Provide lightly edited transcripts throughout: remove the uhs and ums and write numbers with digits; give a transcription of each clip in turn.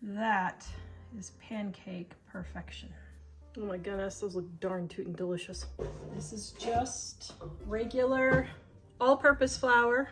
That is pancake perfection. Oh my goodness, those look darn tootin' delicious. This is just regular all-purpose flour.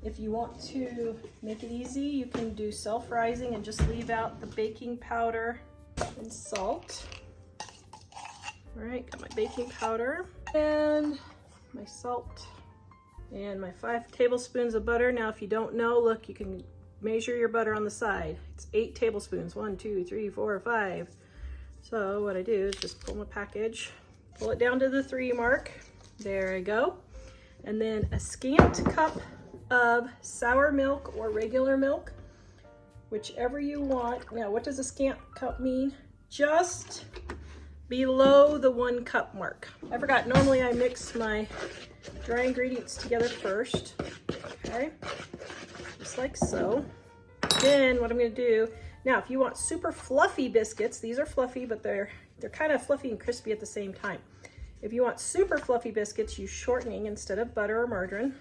If you want to make it easy, you can do self-rising and just leave out the baking powder and salt. All right, got my baking powder and my salt and my 5 tablespoons of butter. Now, if you don't know, look, you can measure your butter on the side. It's 8 tablespoons, 1, 2, 3, 4, 5. So what I do is just pull my package, pull it down to the 3 mark. There I go. And then a scant cup of sour milk or regular milk, whichever you want. Now, what does a scant cup mean? Just below the 1 cup mark. I forgot, normally I mix my dry ingredients together first. Okay, just like so. Then what I'm gonna do, now if you want super fluffy biscuits, these are fluffy, but they're kind of fluffy and crispy at the same time. If you want super fluffy biscuits, use shortening instead of butter or margarine.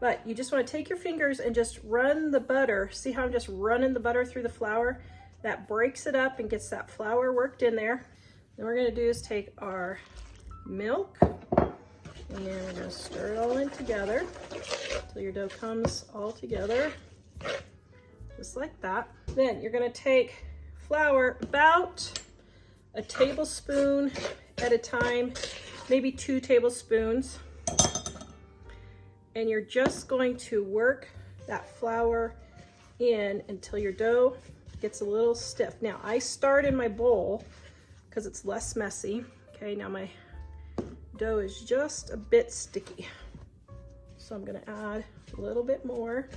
But you just want to take your fingers and just run the butter. See how I'm just running the butter through the flour? That breaks it up and gets that flour worked in there. Then we're going to do is take our milk and then we're going to stir it all in together until your dough comes all together, just like that. Then you're going to take flour about a tablespoon at a time, maybe 2 tablespoons. And you're just going to work that flour in until your dough gets a little stiff. Now, I start in my bowl because it's less messy. Okay, now my dough is just a bit sticky. So I'm gonna add a little bit more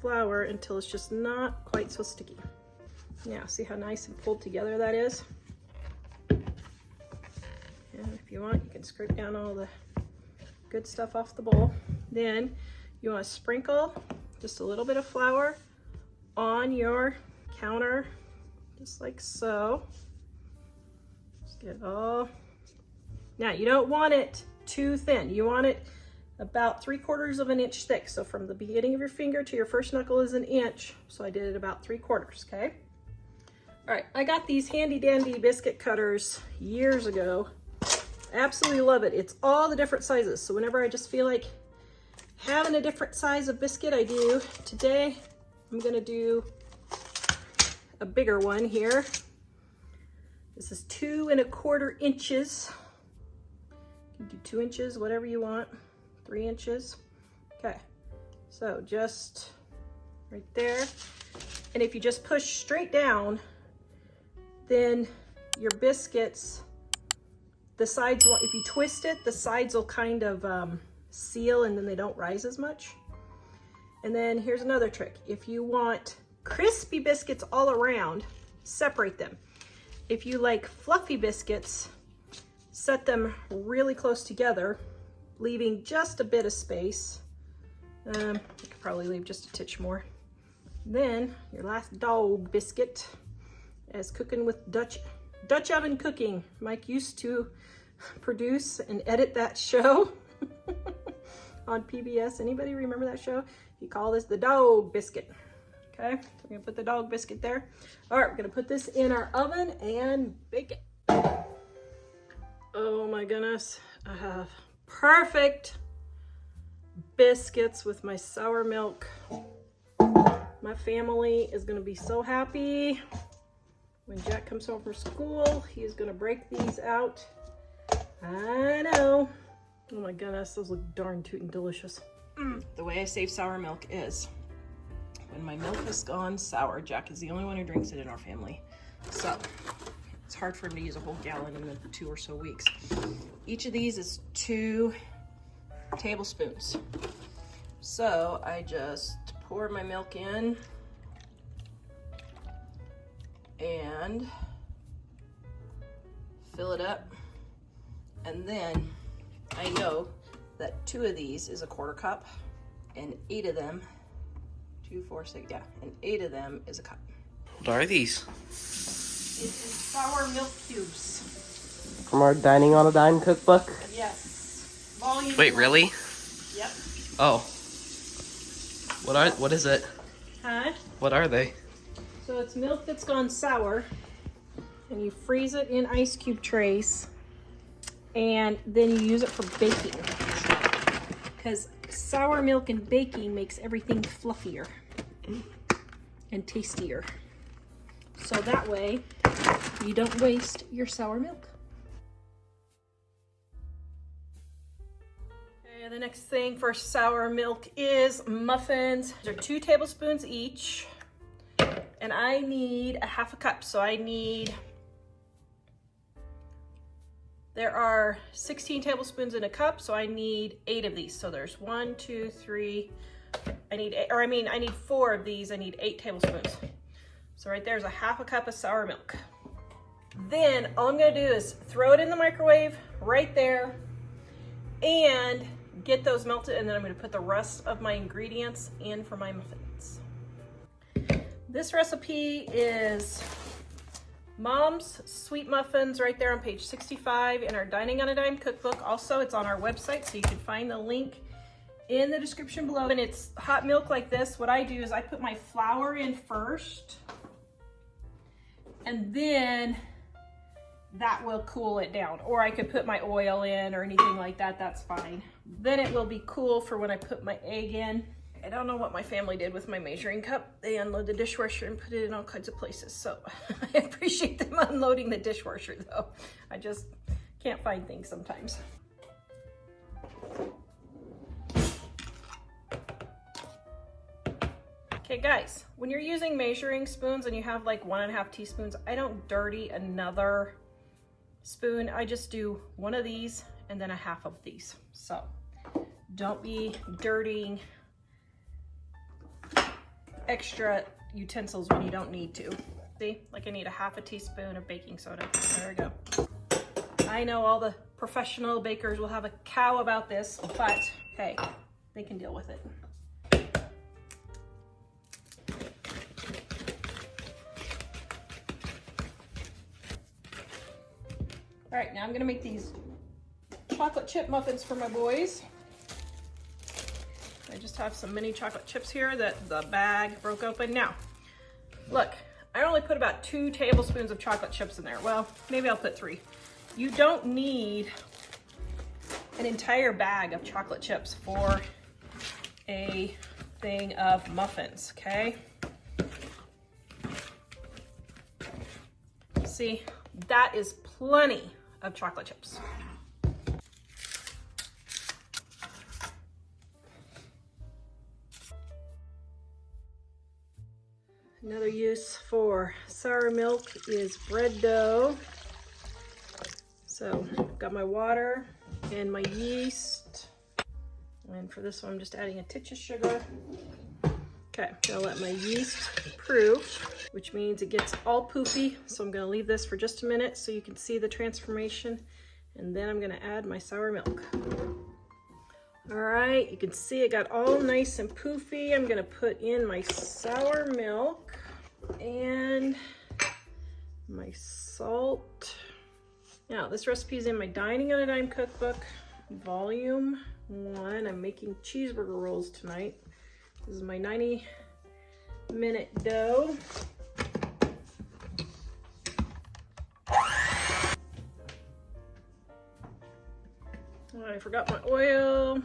flour until it's just not quite so sticky. Now, see how nice and pulled together that is? And if you want, you can scrape down all the good stuff off the bowl. Then you want to sprinkle just a little bit of flour on your counter, just like so. Just get it all. Now, you don't want it too thin. You want it about 3/4 of an inch thick. So from the beginning of your finger to your first knuckle is 1 inch. So I did it about 3/4, okay? All right, I got these handy dandy biscuit cutters years ago. Absolutely love it. It's all the different sizes. So whenever I just feel like having a different size of biscuit, I do. Today, I'm gonna do a bigger one here. This is 2 1/4 inches. You can do 2 inches, whatever you want, 3 inches. Okay, so just right there. And if you just push straight down, then your biscuits, the sides, if you twist it, the sides will kind of seal and then they don't rise as much. And then here's another trick. If you want crispy biscuits all around, separate them. If you like fluffy biscuits, set them really close together, leaving just a bit of space. You could probably leave just a titch more. Then your last dog biscuit is cooking with Dutch oven cooking. Mike used to produce and edit that show on PBS. Anybody remember that show? He called this the dog biscuit. Okay, so we're gonna put the dog biscuit there. All right, we're gonna put this in our oven and bake it. Oh my goodness, I have perfect biscuits with my sour milk. My family is gonna be so happy. When Jack comes home from school, he is gonna break these out. I know. Oh my goodness, those look darn tootin' delicious. The way I save sour milk is when my milk has gone sour, Jack is the only one who drinks it in our family. So it's hard for him to use a whole gallon in the 2 or so weeks. Each of these is 2 tablespoons. So I just pour my milk in and fill it up. And then I know that 2 of these is a 1/4 cup and 8 of them, 2, 4, 6, yeah, and 8 of them is a cup. What are these? It is sour milk cubes. From our Dining on a Dime cookbook? Yes. Volume Wait, 1. really? Yep. Oh. What is it? Huh? What are they? So it's milk that's gone sour, and you freeze it in ice cube trays, and then you use it for baking. Because sour milk and baking makes everything fluffier and tastier. So that way you don't waste your sour milk. Okay, the next thing for sour milk is muffins. They're 2 tablespoons each, and I need a half a cup. So there are 16 tablespoons in a cup, so I need 8 of these. So there's 1, 2, 3, I need 4 of these. I need 8 tablespoons. So right there's a half a cup of sour milk. Then all I'm gonna do is throw it in the microwave right there and get those melted, and then I'm gonna put the rest of my ingredients in for my muffins. This recipe is Mom's Sweet Muffins right there on page 65 in our Dining on a Dime cookbook. Also, it's on our website, so you can find the link in the description below. And it's hot milk like this. What I do is I put my flour in first, and then that will cool it down. Or I could put my oil in or anything like that, that's fine. Then it will be cool for when I put my egg in. I don't know what my family did with my measuring cup. They unload the dishwasher and put it in all kinds of places. So I appreciate them unloading the dishwasher though. I just can't find things sometimes. Okay guys, when you're using measuring spoons and you have like 1.5 teaspoons, I don't dirty another spoon. I just do 1 of these and then a half of these. So don't be dirtying extra utensils when you don't need to. See, like I need a half a teaspoon of baking soda. There we go. I know all the professional bakers will have a cow about this, but hey, they can deal with it. All right, now I'm gonna make these chocolate chip muffins for my boys. I just have some mini chocolate chips here that the bag broke open. Now, look, I only put about 2 tablespoons of chocolate chips in there. Well, maybe I'll put 3. You don't need an entire bag of chocolate chips for a thing of muffins, okay? See, that is plenty of chocolate chips. Another use for sour milk is bread dough. So I've got my water and my yeast. And for this one, I'm just adding a titch of sugar. Okay, I'll let my yeast proof, which means it gets all poofy. So I'm gonna leave this for just a minute so you can see the transformation. And then I'm gonna add my sour milk. All right, you can see it got all nice and poofy. I'm gonna put in my sour milk and my salt. Now, this recipe is in my Dining on a Dime cookbook, volume 1. I'm making cheeseburger rolls tonight. This is my 90-minute dough. Oh, I forgot my oil.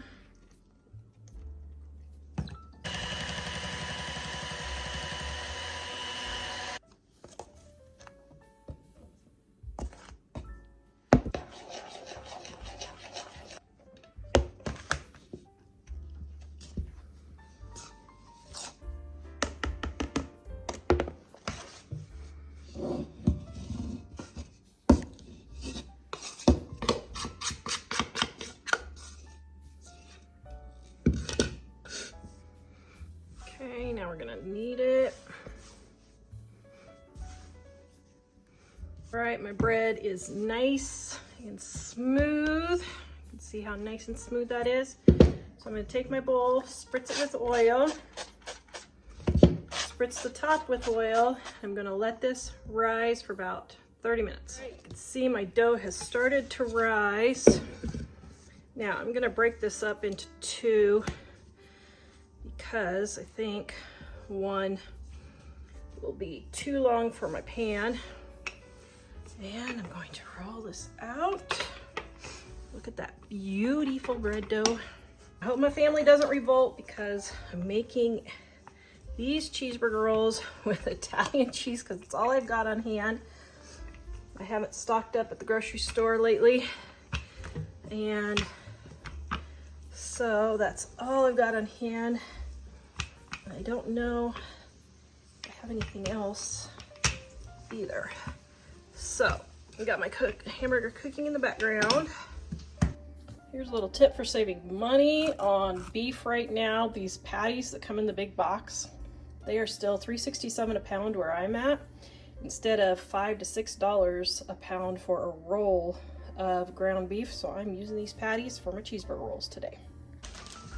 Okay, now we're gonna knead it. All right, my bread is nice and smooth. You can see how nice and smooth that is. So I'm gonna take my bowl, spritz it with oil, spritz the top with oil. I'm gonna let this rise for about 30 minutes. You can see my dough has started to rise. Now I'm gonna break this up into 2 because I think 1 will be too long for my pan. And I'm going to roll this out. Look at that beautiful bread dough. I hope my family doesn't revolt because I'm making these cheeseburger rolls with Italian cheese because it's all I've got on hand. I haven't stocked up at the grocery store lately. And so that's all I've got on hand. I don't know if I have anything else either. So I got my hamburger cooking in the background. Here's a little tip for saving money on beef right now. These patties that come in the big box, they are still $3.67 a pound where I'm at, instead of $5 to $6 a pound for a roll of ground beef. So I'm using these patties for my cheeseburger rolls today.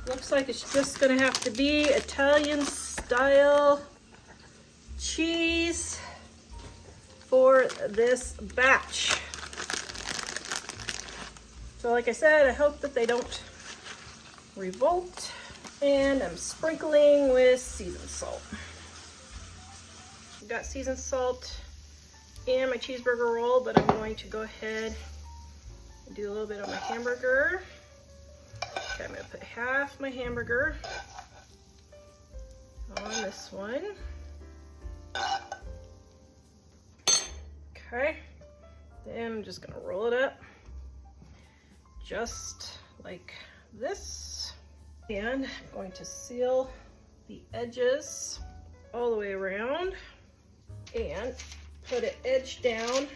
Looks like it's just gonna have to be Italian style cheese for this batch. So like I said, I hope that they don't revolt. And I'm sprinkling with seasoned salt. I've got seasoned salt in my cheeseburger roll, but I'm going to go ahead and do a little bit on my hamburger. Okay, I'm gonna put half my hamburger on this one. Okay, then I'm just gonna roll it up just like this. And I'm going to seal the edges all the way around and put it edge down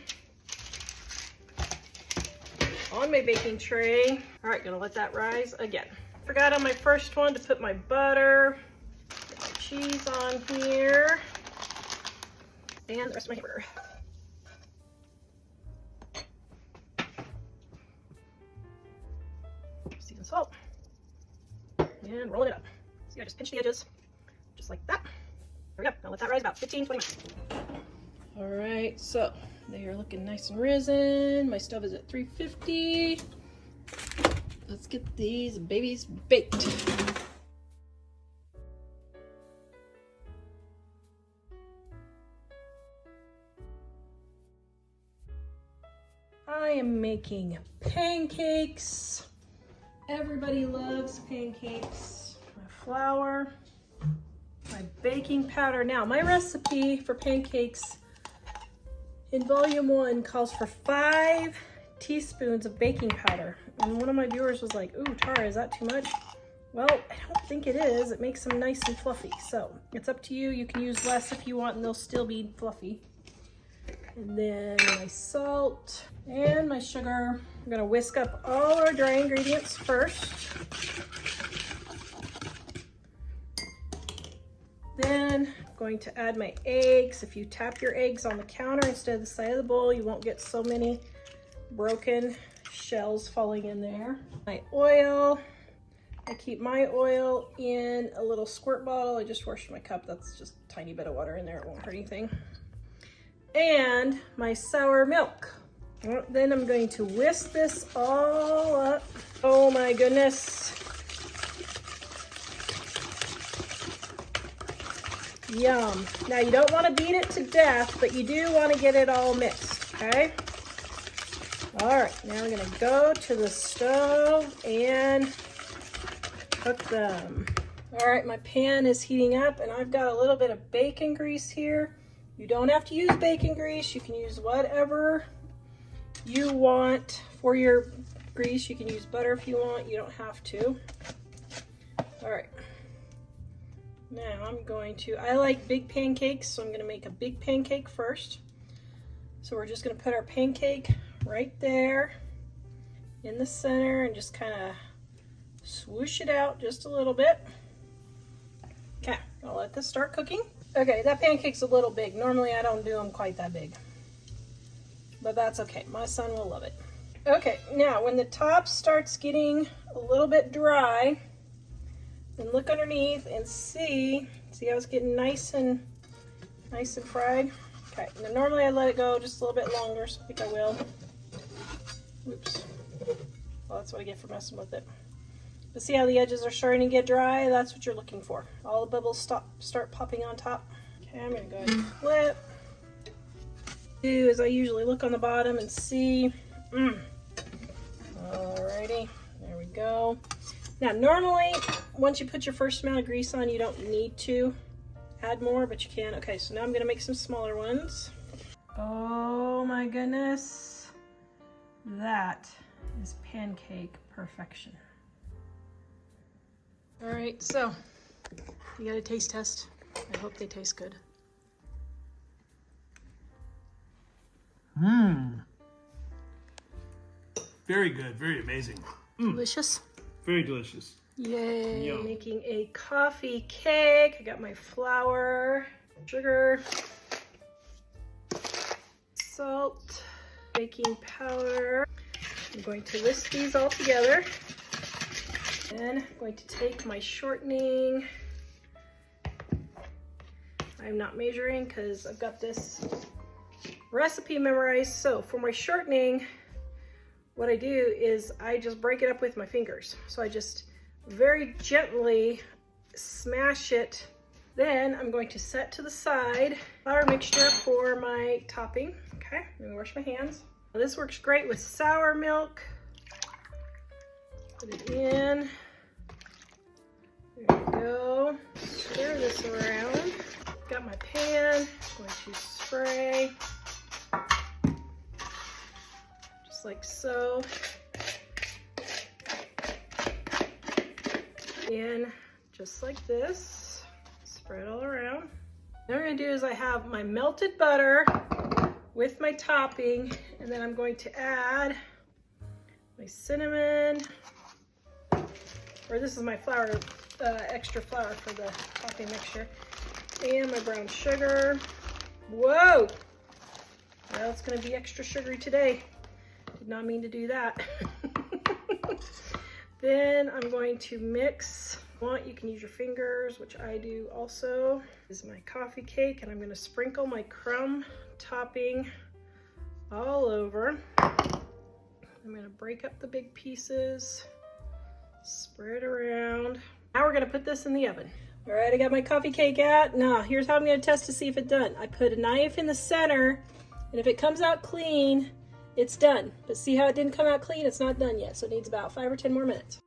on my baking tray. All right, gonna let that rise again. Forgot on my first one to put my butter, get my cheese on here, and the rest of my hamburger. Seasoned salt. And rolling it up. See, I just pinch the edges, just like that. There we go. Now let that rise about 15, 20 minutes. All right, so they are looking nice and risen. My stove is at 350. Let's get these babies baked. I am making pancakes. Everybody loves pancakes. My flour, my baking powder. Now, my recipe for pancakes in volume 1 calls for 5 teaspoons of baking powder. And one of my viewers was like, ooh, Tara, is that too much? Well, I don't think it is. It makes them nice and fluffy. So it's up to you. You can use less if you want and they'll still be fluffy. And then my salt and my sugar. I'm gonna whisk up all our dry ingredients first. Then I'm going to add my eggs. If you tap your eggs on the counter instead of the side of the bowl, you won't get so many broken shells falling in there. My oil. I keep my oil in a little squirt bottle. I just washed my cup. That's just a tiny bit of water in there. It won't hurt anything. And my sour milk. Then I'm going to whisk this all up. Oh my goodness. Yum. Now you don't want to beat it to death, but you do want to get it all mixed, okay? All right, now we're gonna go to the stove and cook them. All right, my pan is heating up and I've got a little bit of bacon grease here. You don't have to use bacon grease. You can use whatever you want for your grease. You can use butter if you want. You don't have to. All right. Now I like big pancakes, so I'm going to make a big pancake first. So we're just going to put our pancake right there in the center and just kind of swoosh it out just a little bit. Okay, I'll let this start cooking. Okay, that pancake's a little big. Normally I don't do them quite that big, but that's okay. My son will love it. Okay, now when the top starts getting a little bit dry, then look underneath and see how it's getting nice and fried. Okay, now normally I let it go just a little bit longer, so I think I will. Oops. Well, that's what I get for messing with it. But see how the edges are starting to get dry? That's what you're looking for. All the bubbles start popping on top. Okay, I'm gonna go ahead and flip. Do is I usually look on the bottom and see. Alrighty, there we go. Now normally, once you put your first amount of grease on, you don't need to add more, but you can. Okay, so now I'm gonna make some smaller ones. Oh my goodness. That is pancake perfection. All right, so you got a taste test. I hope they taste good. Very good, very amazing. Delicious. Very delicious. Yay. Yum. Making a coffee cake. I got my flour, sugar, salt, baking powder. I'm going to whisk these all together. Then I'm going to take my shortening. I'm not measuring because I've got this recipe memorized. So for my shortening, what I do is I just break it up with my fingers. So I just very gently smash it. Then I'm going to set to the side flour mixture for my topping. Okay, let me wash my hands. Now this works great with sour milk. Put it in. There we go. Stir this around. Got my pan. I'm going to spray. Just like so. And just like this. Spread all around. Then what I'm going to do is I have my melted butter with my topping, and then I'm going to add my cinnamon, or this is my flour, extra flour for the topping mixture, and my brown sugar. Whoa! Well, it's going to be extra sugary today. Did not mean to do that. Then I'm going to mix. If you want, you can use your fingers, which I do also. This is my coffee cake, and I'm going to sprinkle my crumb topping all over. I'm going to break up the big pieces, spread around. Now we're going to put this in the oven. All right, I got my coffee cake out. Now, here's how I'm going to test to see if it's done. I put a knife in the center, and if it comes out clean, it's done. But see how it didn't come out clean? It's not done yet, so it needs about 5 or 10 more minutes.